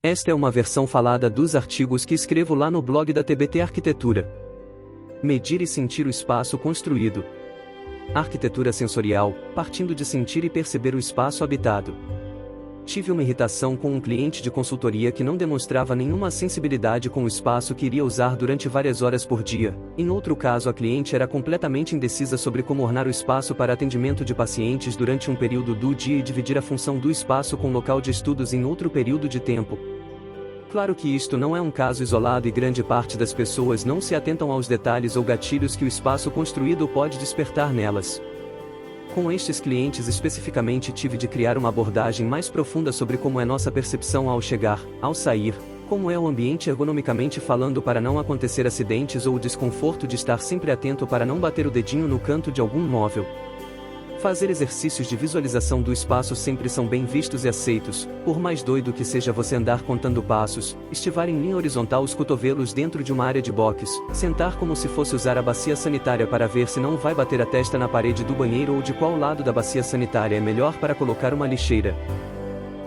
Esta é uma versão falada dos artigos que escrevo lá no blog da TBT Arquitetura. Medir e sentir o espaço construído. Arquitetura sensorial, partindo de sentir e perceber o espaço habitado. Tive uma irritação com um cliente de consultoria que não demonstrava nenhuma sensibilidade com o espaço que iria usar durante várias horas por dia. Em outro caso, a cliente era completamente indecisa sobre como ornar o espaço para atendimento de pacientes durante um período do dia e dividir a função do espaço com o local de estudos em outro período de tempo. Claro que isto não é um caso isolado e grande parte das pessoas não se atentam aos detalhes ou gatilhos que o espaço construído pode despertar nelas. Com estes clientes especificamente tive de criar uma abordagem mais profunda sobre como é nossa percepção ao chegar, ao sair, como é o ambiente ergonomicamente falando para não acontecer acidentes ou o desconforto de estar sempre atento para não bater o dedinho no canto de algum móvel. Fazer exercícios de visualização do espaço sempre são bem vistos e aceitos, por mais doido que seja você andar contando passos, estivar em linha horizontal os cotovelos dentro de uma área de box, sentar como se fosse usar a bacia sanitária para ver se não vai bater a testa na parede do banheiro ou de qual lado da bacia sanitária é melhor para colocar uma lixeira.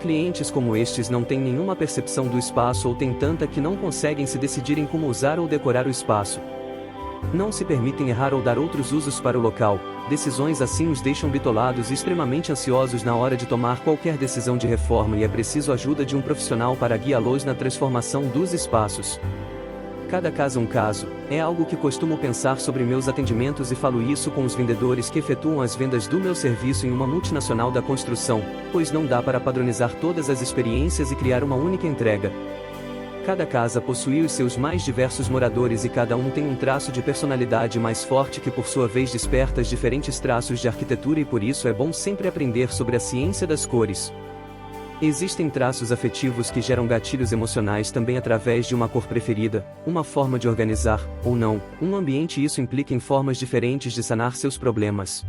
Clientes como estes não têm nenhuma percepção do espaço ou têm tanta que não conseguem se decidir em como usar ou decorar o espaço. Não se permitem errar ou dar outros usos para o local. Decisões assim os deixam bitolados e extremamente ansiosos na hora de tomar qualquer decisão de reforma e é preciso a ajuda de um profissional para guiá-los na transformação dos espaços. Cada caso é um caso, é algo que costumo pensar sobre meus atendimentos e falo isso com os vendedores que efetuam as vendas do meu serviço em uma multinacional da construção, pois não dá para padronizar todas as experiências e criar uma única entrega. Cada casa possui os seus mais diversos moradores e cada um tem um traço de personalidade mais forte que por sua vez desperta os diferentes traços de arquitetura e por isso é bom sempre aprender sobre a ciência das cores. Existem traços afetivos que geram gatilhos emocionais também através de uma cor preferida, uma forma de organizar, ou não, um ambiente e isso implica em formas diferentes de sanar seus problemas.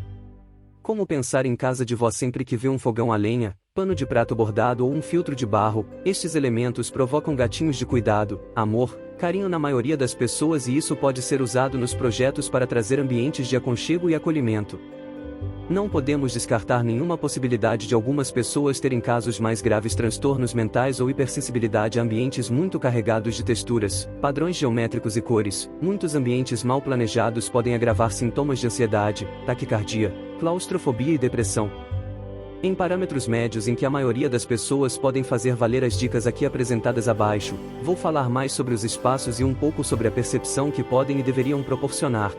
Como pensar em casa de vó sempre que vê um fogão a lenha, pano de prato bordado ou um filtro de barro, estes elementos provocam gatinhos de cuidado, amor, carinho na maioria das pessoas e isso pode ser usado nos projetos para trazer ambientes de aconchego e acolhimento. Não podemos descartar nenhuma possibilidade de algumas pessoas terem casos mais graves transtornos mentais ou hipersensibilidade a ambientes muito carregados de texturas, padrões geométricos e cores. Muitos ambientes mal planejados podem agravar sintomas de ansiedade, taquicardia, claustrofobia e depressão. Em parâmetros médios em que a maioria das pessoas podem fazer valer as dicas aqui apresentadas abaixo, vou falar mais sobre os espaços e um pouco sobre a percepção que podem e deveriam proporcionar.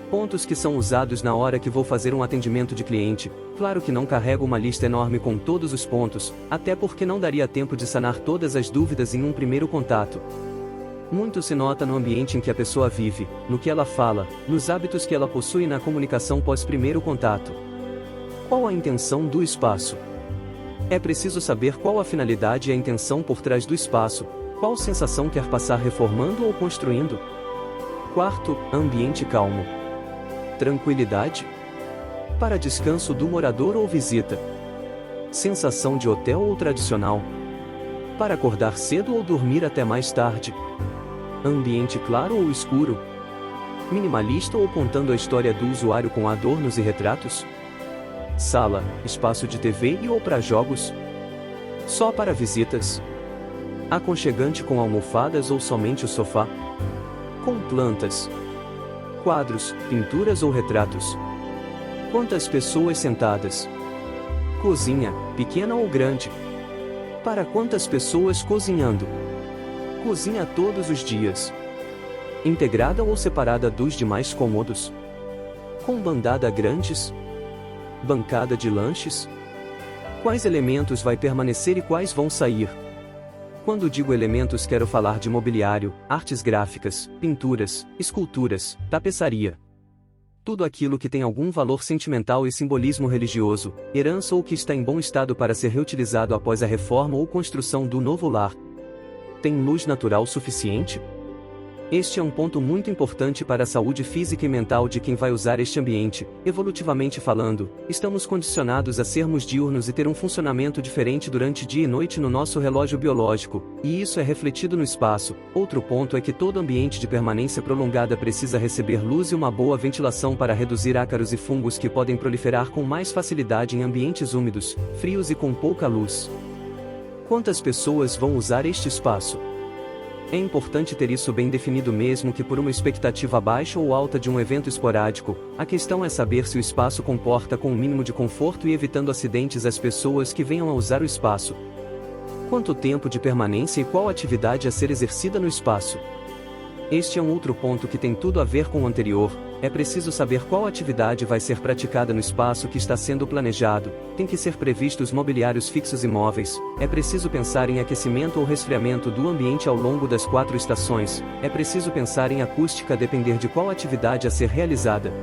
Pontos que são usados na hora que vou fazer um atendimento de cliente. Claro que não carrego uma lista enorme com todos os pontos, até porque não daria tempo de sanar todas as dúvidas em um primeiro contato. Muito se nota no ambiente em que a pessoa vive, no que ela fala, nos hábitos que ela possui e na comunicação pós primeiro contato. Qual a intenção do espaço? É preciso saber qual a finalidade e a intenção por trás do espaço, qual sensação quer passar reformando ou construindo. Quarto, ambiente calmo. Tranquilidade? Para descanso do morador ou visita? Sensação de hotel ou tradicional? Para acordar cedo ou dormir até mais tarde? Ambiente claro ou escuro? Minimalista ou contando a história do usuário com adornos e retratos? Sala, espaço de TV e ou para jogos? Só para visitas? Aconchegante com almofadas ou somente o sofá? Com plantas? Quadros, pinturas ou retratos? Quantas pessoas sentadas? Cozinha, pequena ou grande? Para quantas pessoas cozinhando? Cozinha todos os dias? Integrada ou separada dos demais cômodos? Com bandada grandes? Bancada de lanches? Quais elementos vai permanecer e quais vão sair? Quando digo elementos quero falar de mobiliário, artes gráficas, pinturas, esculturas, tapeçaria. Tudo aquilo que tem algum valor sentimental e simbolismo religioso, herança ou que está em bom estado para ser reutilizado após a reforma ou construção do novo lar. Tem luz natural suficiente? Este é um ponto muito importante para a saúde física e mental de quem vai usar este ambiente. Evolutivamente falando, estamos condicionados a sermos diurnos e ter um funcionamento diferente durante dia e noite no nosso relógio biológico, e isso é refletido no espaço. Outro ponto é que todo ambiente de permanência prolongada precisa receber luz e uma boa ventilação para reduzir ácaros e fungos que podem proliferar com mais facilidade em ambientes úmidos, frios e com pouca luz. Quantas pessoas vão usar este espaço? É importante ter isso bem definido mesmo que por uma expectativa baixa ou alta de um evento esporádico. A questão é saber se o espaço comporta com o mínimo de conforto e evitando acidentes às pessoas que venham a usar o espaço. Quanto tempo de permanência e qual atividade a ser exercida no espaço? Este é um outro ponto que tem tudo a ver com o anterior. É preciso saber qual atividade vai ser praticada no espaço que está sendo planejado, tem que ser previstos mobiliários fixos e móveis, é preciso pensar em aquecimento ou resfriamento do ambiente ao longo das 4 estações, é preciso pensar em acústica a depender de qual atividade a ser realizada.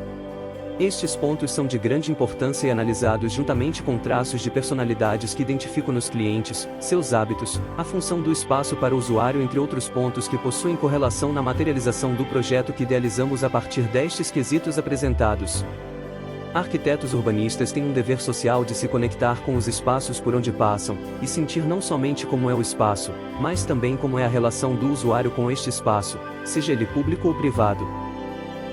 Estes pontos são de grande importância e analisados juntamente com traços de personalidades que identificam nos clientes, seus hábitos, a função do espaço para o usuário, entre outros pontos que possuem correlação na materialização do projeto que idealizamos a partir destes quesitos apresentados. Arquitetos urbanistas têm um dever social de se conectar com os espaços por onde passam, e sentir não somente como é o espaço, mas também como é a relação do usuário com este espaço, seja ele público ou privado.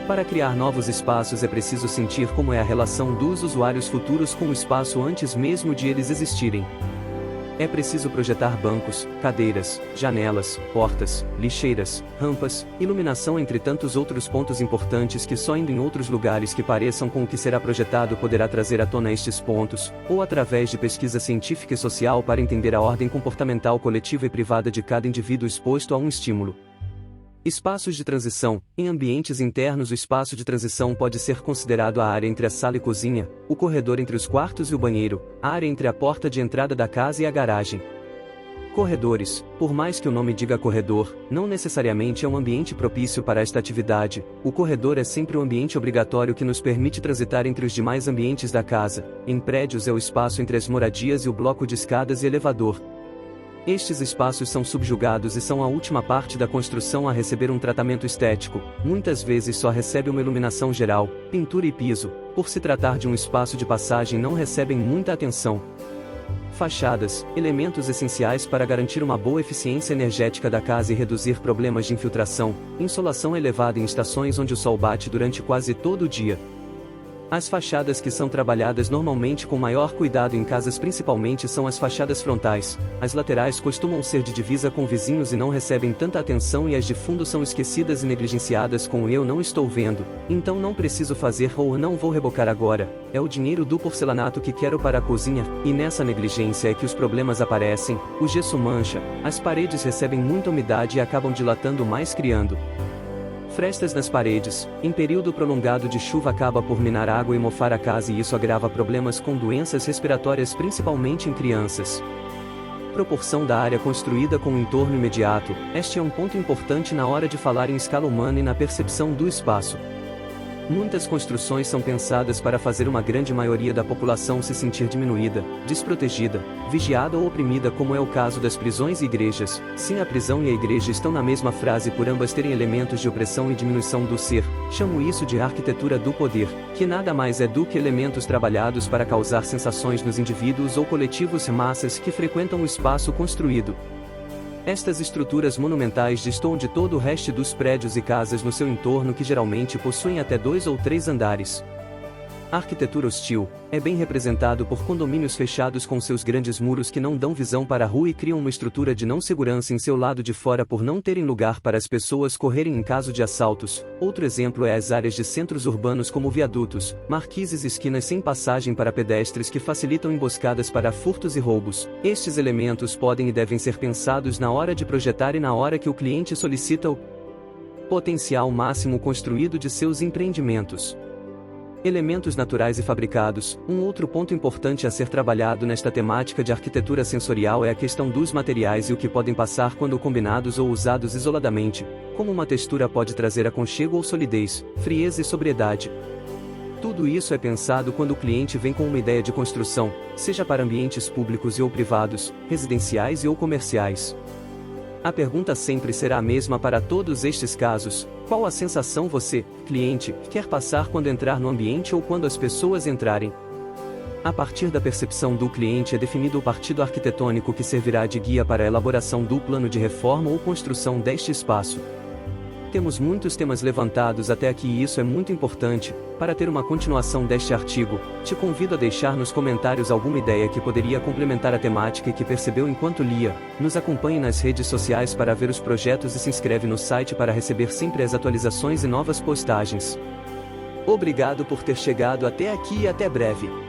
Para criar novos espaços é preciso sentir como é a relação dos usuários futuros com o espaço antes mesmo de eles existirem. É preciso projetar bancos, cadeiras, janelas, portas, lixeiras, rampas, iluminação, entre tantos outros pontos importantes que só indo em outros lugares que pareçam com o que será projetado poderá trazer à tona estes pontos, ou através de pesquisa científica e social para entender a ordem comportamental coletiva e privada de cada indivíduo exposto a um estímulo. Espaços de transição. Em ambientes internos, o espaço de transição pode ser considerado a área entre a sala e cozinha, o corredor entre os quartos e o banheiro, a área entre a porta de entrada da casa e a garagem. Corredores, por mais que o nome diga corredor, não necessariamente é um ambiente propício para esta atividade. O corredor é sempre um ambiente obrigatório que nos permite transitar entre os demais ambientes da casa. Em prédios é o espaço entre as moradias e o bloco de escadas e elevador. Estes espaços são subjugados e são a última parte da construção a receber um tratamento estético, muitas vezes só recebe uma iluminação geral, pintura e piso, por se tratar de um espaço de passagem não recebem muita atenção. Fachadas, elementos essenciais para garantir uma boa eficiência energética da casa e reduzir problemas de infiltração, insolação elevada em estações onde o sol bate durante quase todo o dia. As fachadas que são trabalhadas normalmente com maior cuidado em casas principalmente são as fachadas frontais. As laterais costumam ser de divisa com vizinhos e não recebem tanta atenção, e as de fundo são esquecidas e negligenciadas com o "eu não estou vendo, então não preciso fazer" ou "não vou rebocar agora, é o dinheiro do porcelanato que quero para a cozinha", e nessa negligência é que os problemas aparecem. O gesso mancha, as paredes recebem muita umidade e acabam dilatando mais, criando frestas nas paredes. Em período prolongado de chuva acaba por minar água e mofar a casa, e isso agrava problemas com doenças respiratórias principalmente em crianças. Proporção da área construída com o entorno imediato. Este é um ponto importante na hora de falar em escala humana e na percepção do espaço. Muitas construções são pensadas para fazer uma grande maioria da população se sentir diminuída, desprotegida, vigiada ou oprimida, como é o caso das prisões e igrejas. Sim, a prisão e a igreja estão na mesma frase por ambas terem elementos de opressão e diminuição do ser. Chamo isso de arquitetura do poder, que nada mais é do que elementos trabalhados para causar sensações nos indivíduos ou coletivos, massas que frequentam o espaço construído. Estas estruturas monumentais destoam de todo o resto dos prédios e casas no seu entorno, que geralmente possuem até 2 ou 3 andares. A arquitetura hostil é bem representado por condomínios fechados com seus grandes muros que não dão visão para a rua e criam uma estrutura de não segurança em seu lado de fora por não terem lugar para as pessoas correrem em caso de assaltos. Outro exemplo é as áreas de centros urbanos como viadutos, marquises e esquinas sem passagem para pedestres que facilitam emboscadas para furtos e roubos. Estes elementos podem e devem ser pensados na hora de projetar e na hora que o cliente solicita o potencial máximo construído de seus empreendimentos. Elementos naturais e fabricados. Um outro ponto importante a ser trabalhado nesta temática de arquitetura sensorial é a questão dos materiais e o que podem passar quando combinados ou usados isoladamente, como uma textura pode trazer aconchego ou solidez, frieza e sobriedade. Tudo isso é pensado quando o cliente vem com uma ideia de construção, seja para ambientes públicos ou privados, residenciais ou comerciais. A pergunta sempre será a mesma para todos estes casos: qual a sensação você, cliente, quer passar quando entrar no ambiente ou quando as pessoas entrarem? A partir da percepção do cliente é definido o partido arquitetônico que servirá de guia para a elaboração do plano de reforma ou construção deste espaço. Temos muitos temas levantados até aqui e isso é muito importante. Para ter uma continuação deste artigo, te convido a deixar nos comentários alguma ideia que poderia complementar a temática e que percebeu enquanto lia. Nos acompanhe nas redes sociais para ver os projetos e se inscreve no site para receber sempre as atualizações e novas postagens. Obrigado por ter chegado até aqui e até breve.